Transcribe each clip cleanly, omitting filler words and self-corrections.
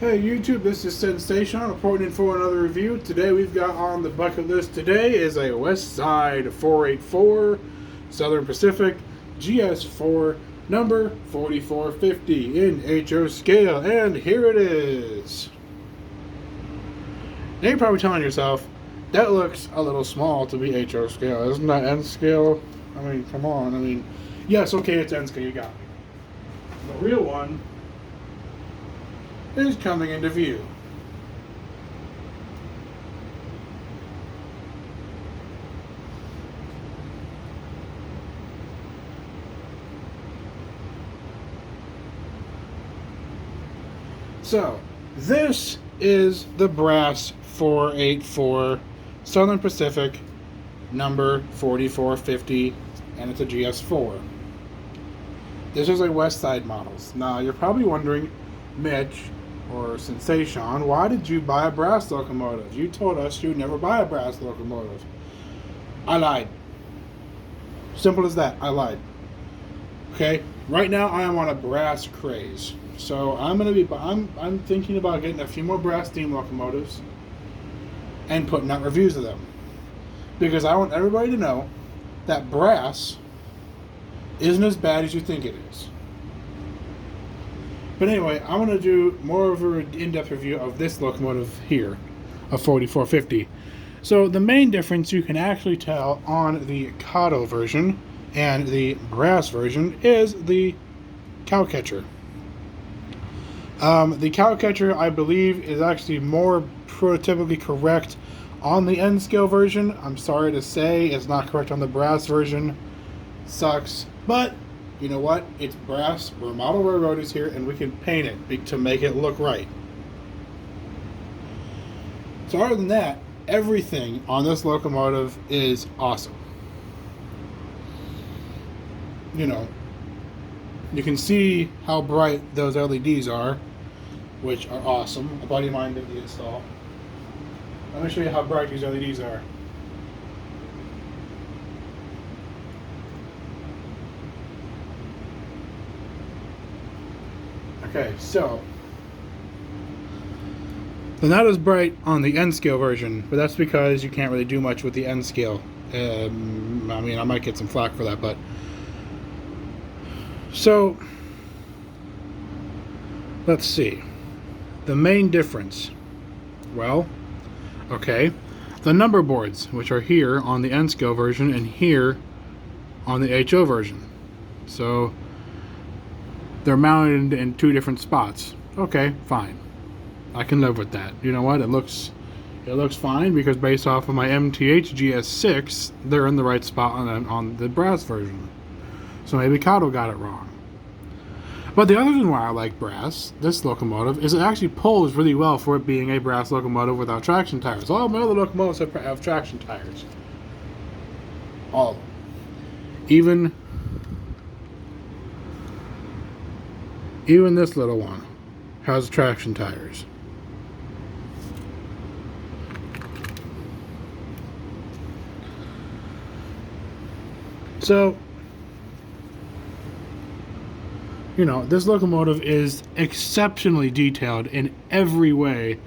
Hey YouTube, this is Sensation reporting in for another review. Today we've got on the bucket list today is a Westside 484 Southern Pacific GS-4 number 4450 in HO scale, and here it is. Now you're probably telling yourself, that looks a little small to be HO scale. Isn't that N scale? I mean, come on. I mean, yes, okay, it's N scale, you got me. The real one is coming into view. So, this is the brass 484 Southern Pacific number 4450, and it's a GS4. This is a Westside models. Now, you're probably wondering, Mitch or Sensation, why did you buy a brass locomotive? You told us you'd never buy a brass locomotive. I lied. Simple as that. I lied. Okay? Right now I am on a brass craze. So I'm thinking about getting a few more brass steam locomotives and putting out reviews of them. Because I want everybody to know that brass isn't as bad as you think it is. But anyway, I'm going to do more of an in-depth review of this locomotive here, a 4450. So the main difference you can actually tell on the Kato version and the brass version is the cowcatcher. The cowcatcher, I believe, is actually more prototypically correct on the N-scale version. I'm sorry to say it's not correct on the brass version. Sucks. But you know what? It's brass. We're model railroaders here, and we can paint it to make it look right. So other than that, everything on this locomotive is awesome. You know, you can see how bright those LEDs are, which are awesome. A buddy of mine did the install. Let me show you how bright these LEDs are. Okay, so they're not as bright on the N scale version, but that's because you can't really do much with the N scale. I mean, I might get some flack for that, but so let's see. The main difference. Well, okay, the number boards, which are here on the N scale version and here on the HO version. So they're mounted in two different spots. Okay, fine. I can live with that. You know what? It looks fine because based off of my MTH GS-6, they're in the right spot on the brass version. So maybe Kato got it wrong. But the other reason why I like brass, this locomotive, is it actually pulls really well for it being a brass locomotive without traction tires. All my other locomotives have traction tires. All of them. Even this little one has traction tires. So, you know, this locomotive is exceptionally detailed in every way.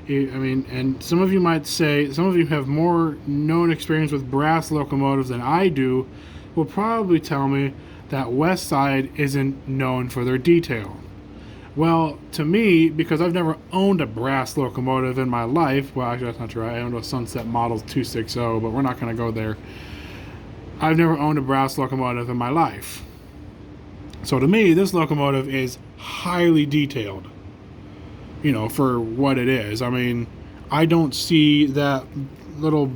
I mean, and some of you might say, some of you have more known experience with brass locomotives than I do, will probably tell me that Westside isn't known for their detail. Well, to me, because I've never owned a brass locomotive in my life, well, actually that's not true, I owned a Sunset Model 260, but we're not going to go there. I've never owned a brass locomotive in my life. So to me, this locomotive is highly detailed, you know, for what it is. I mean, I don't see that little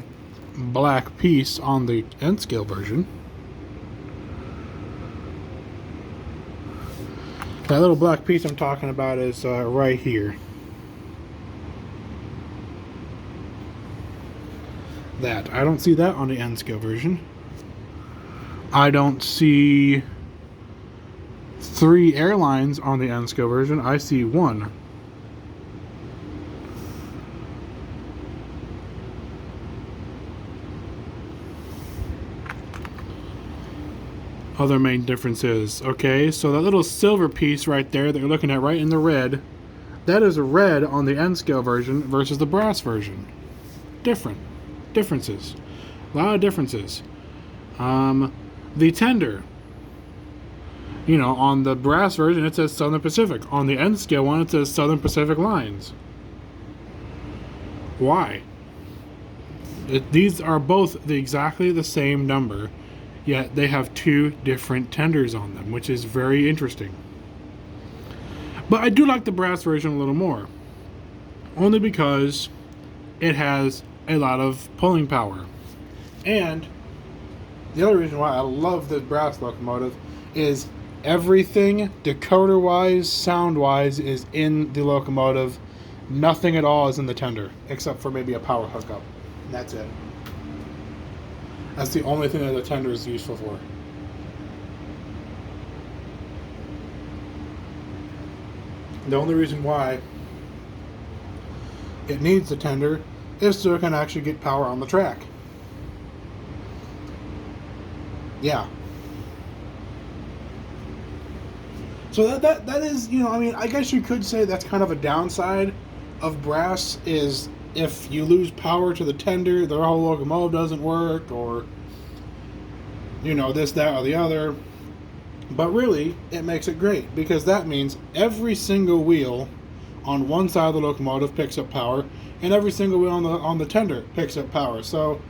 black piece on the N-scale version. That little black piece I'm talking about is right here. That. I don't see that on the N-scale version. I don't see 3 airlines on the N-scale version. I see 1. Other main differences. Okay, so that little silver piece right there that you're looking at right in the red, That is red on the N scale version versus the brass version. Differences. A lot of differences. The tender. On the brass version it says Southern Pacific. On the N scale one it says Southern Pacific Lines. Why? These are both exactly the same number, yet they have two different tenders on them, which is very interesting. But I do like the brass version a little more, only because it has a lot of pulling power. And the other reason why I love this brass locomotive is everything decoder-wise, sound-wise is in the locomotive. Nothing at all is in the tender, except for maybe a power hookup. And that's it. That's the only thing that the tender is useful for. The only reason why it needs the tender is so it can actually get power on the track. Yeah. So that is, I guess you could say that's kind of a downside of brass, is if you lose power to the tender, the whole locomotive doesn't work, or this, that, or the other. But really, it makes it great, because that means every single wheel on one side of the locomotive picks up power, and every single wheel on the tender picks up power. So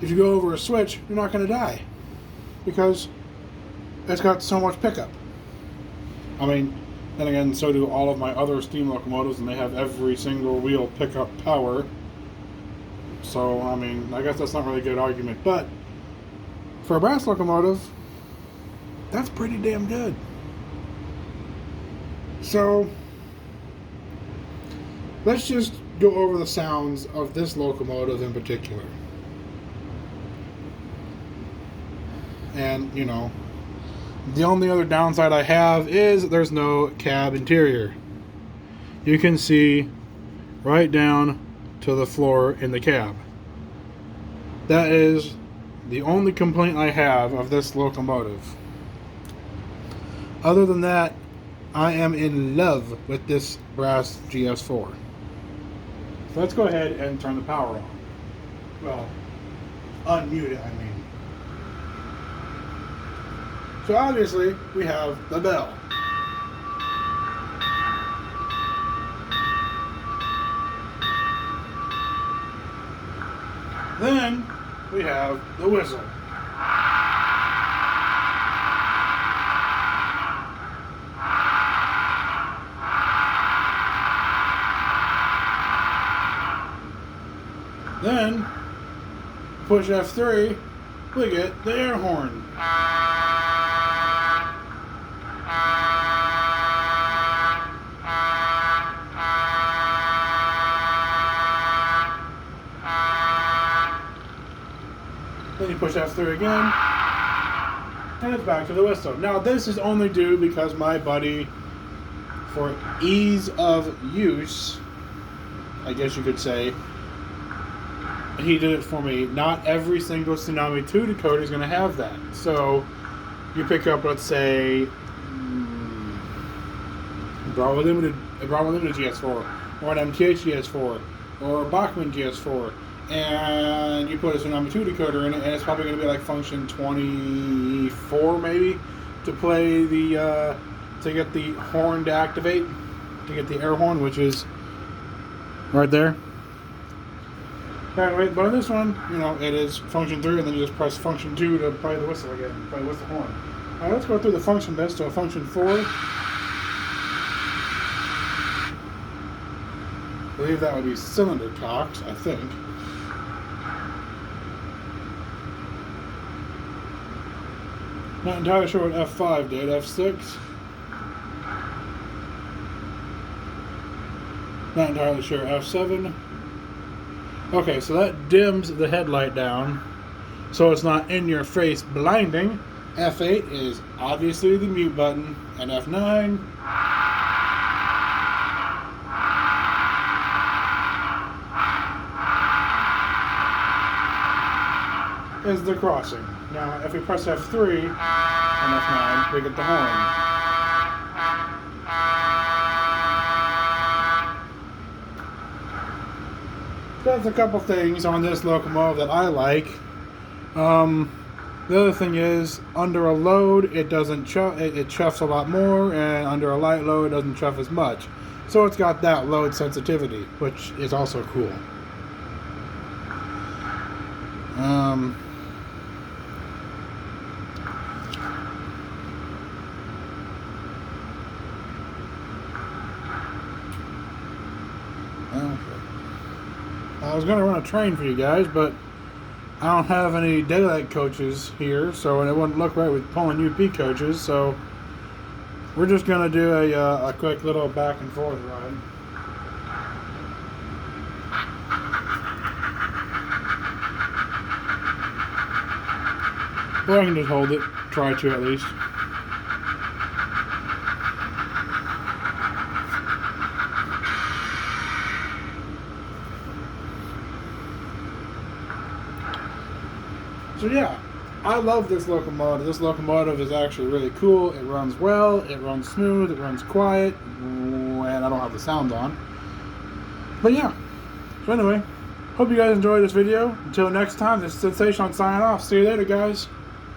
if you go over a switch, you're not going to die, because it's got so much pickup. Then again, so do all of my other steam locomotives, and they have every single wheel pick up power. So, I guess that's not really a good argument. But for a brass locomotive, that's pretty damn good. So, let's just go over the sounds of this locomotive in particular. And, the only other downside I have is there's no cab interior. You can see right down to the floor in the cab. That is the only complaint I have of this locomotive. Other than that, I am in love with this brass GS-4. So let's go ahead and turn the power on. Well, unmute it, So obviously, we have the bell. Then, we have the whistle. Then, push F3, we get the air horn. Then you push F3 again, and it's back to the whistle. Now this is only due because my buddy, for ease of use, I guess you could say, he did it for me. Not every single Tsunami 2 decoder is going to have that. So you pick up, let's say, Bravo Limited GS4, or an MTH GS4, or a Bachmann GS4, and you put a Tsunami 2 decoder in it, and it's probably going to be like function 24 maybe, to play the to get the horn to activate, to get the air horn, which is right there. Anyway, but on this one, it is function 3, and then you just press function 2 to play the whistle again, play the whistle horn. Alright, let's go through the function list. So function 4, I believe that would be cylinder cocks, I think. Not entirely sure what F5 did. F6? Not entirely sure. F7? Okay, so that dims the headlight down, so it's not in your face blinding. F8 is obviously the mute button, and F9 is the crossing. Now, if we press F3 and F9, we get the horn. That's a couple things on this locomotive that I like. The other thing is, under a load, it doesn't chuff. It chuffs a lot more, and under a light load, it doesn't chuff as much. So it's got that load sensitivity, which is also cool. I was going to run a train for you guys, but I don't have any daylight coaches here, so it wouldn't look right with pulling UP coaches, so we're just going to do a quick little back and forth ride. Or I can just hold it, try to at least. So yeah, I love this locomotive. This locomotive is actually really cool. It runs well, it runs smooth, it runs quiet, and I don't have the sound on. But yeah, so anyway, hope you guys enjoyed this video. Until next time, this is Sensational signing off. See you later, guys.